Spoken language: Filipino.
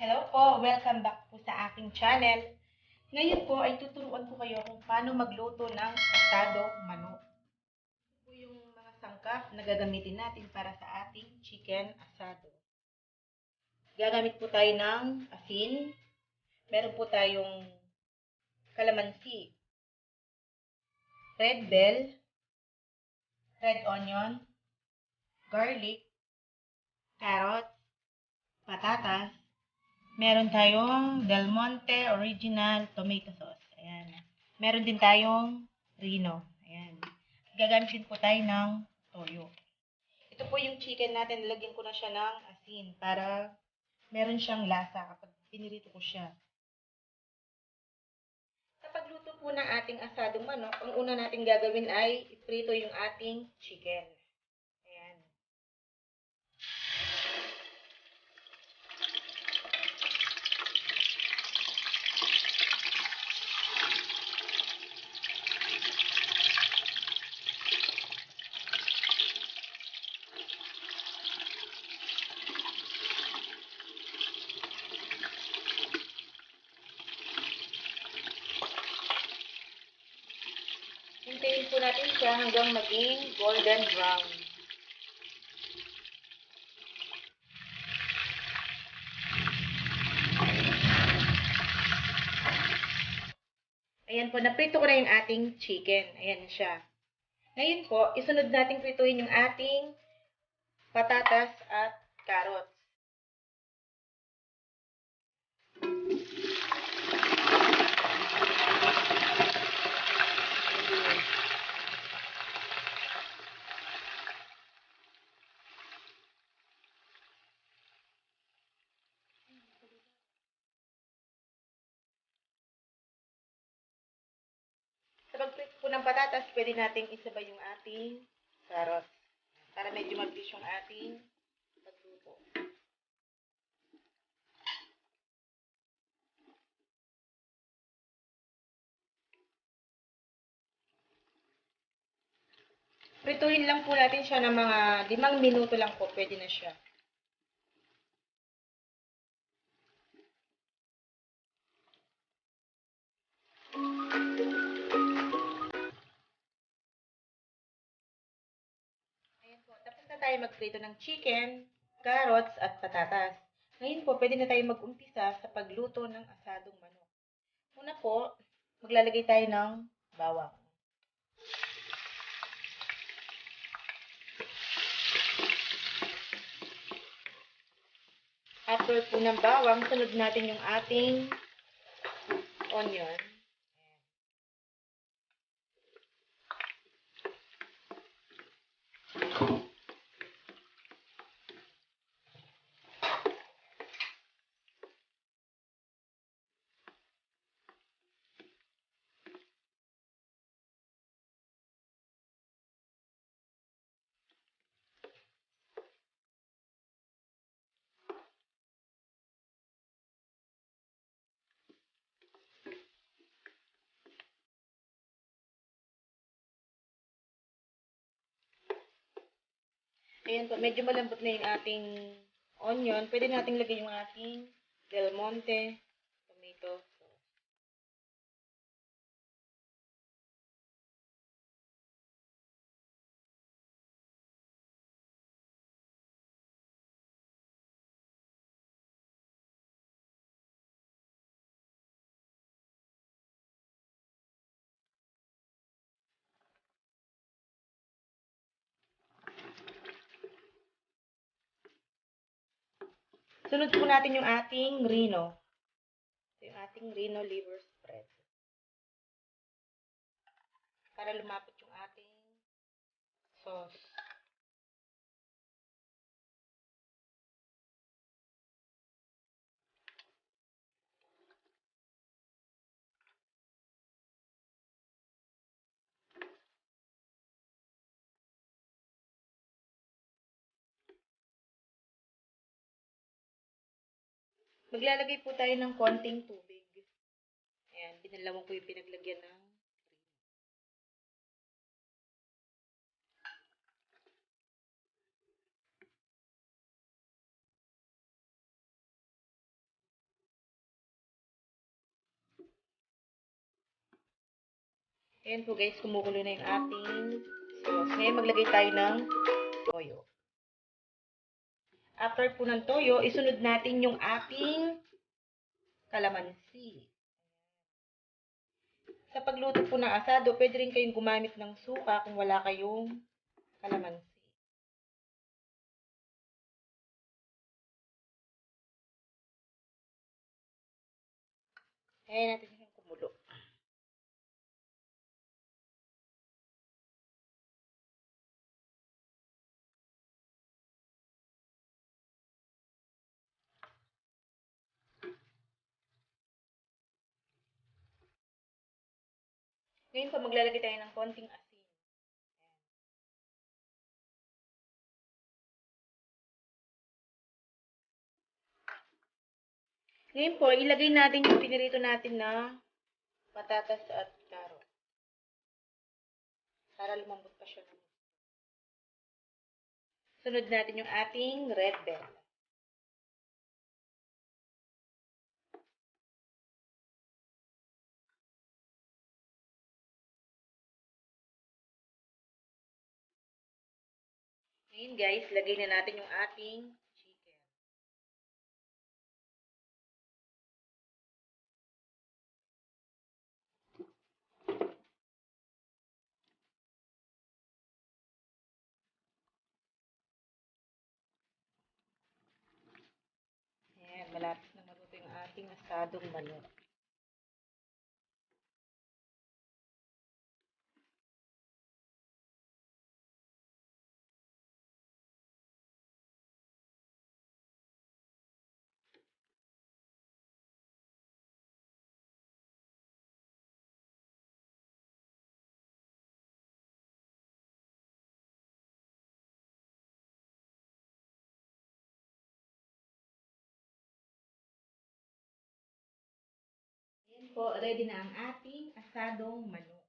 Hello po! Welcome back po sa aking channel. Ngayon po ay tuturuan ko kayo kung paano magluto ng asado manok. Ito po yung mga sangkap na gagamitin natin para sa ating chicken asado. Gagamit po tayo ng asin. Meron po tayong kalamansi, red bell, red onion, garlic, carrots, patatas. Meron tayong Del Monte Original Tomato Sauce. Ayan. Meron din tayong Reno. Ayan. Gagamit din po tayo ng toyo. Ito po yung chicken natin. Nilagyan ko na siya ng asin para meron siyang lasa kapag pinirito ko siya. Kapag luto po ng ating asadong manok, ang una natin gagawin ay iprito yung ating chicken. Ayan. Hintayin po natin siya hanggang maging golden brown. Ayan po, naprito ko na yung ating chicken. Ayan siya. Ngayon po, isunod natin prituin yung ating patatas at carrots. Sa pag-prito po ng patatas, pwede nating isabay yung ating carrots para medyo mabilis yung ating pagluto. Prituhin lang po natin siya ng mga 5 minuto lang po, pwede na siya. Ayan po, tapos na tayo magprito ng chicken, carrots at patatas. Ngayon po, pwede na tayo mag-umpisa sa pagluto ng asadong manok. Una po, maglalagay tayo ng bawang. After po ng bawang, sunod natin yung ating onion. Ayan po, medyo malambot na yung ating onion. Pwede nating lagay yung ating Del Monte tomato sauce. Sunod po natin yung ating Reno. Ito yung ating Reno liver spread. Para lumapot yung ating sauce. Maglalagay po tayo ng konting tubig. Ayan, binalawang ko yung pinaglagyan ng Ayan po guys, kumukulo na yung ating sauce. Ngayon maglagay tayo ng toyo. After po ng toyo, isunod natin yung ating kalamansi. Sa pagluto po ng asado, pwede rin kayong gumamit ng suka kung wala kayong kalamansi. Ayan natin yung kumulo. Ngayon po, maglalagay tayo ng konting asin. Ngayon po, ilagay natin yung pinirito natin na patatas at carrot. Para lumambot pa siya. Sunod natin yung ating red bell. Ngayon guys, lagay na natin yung ating chicken. Ayan, malapit na maluto yung ating asadong manok. Ayan po, ready na ang ating asadong manok.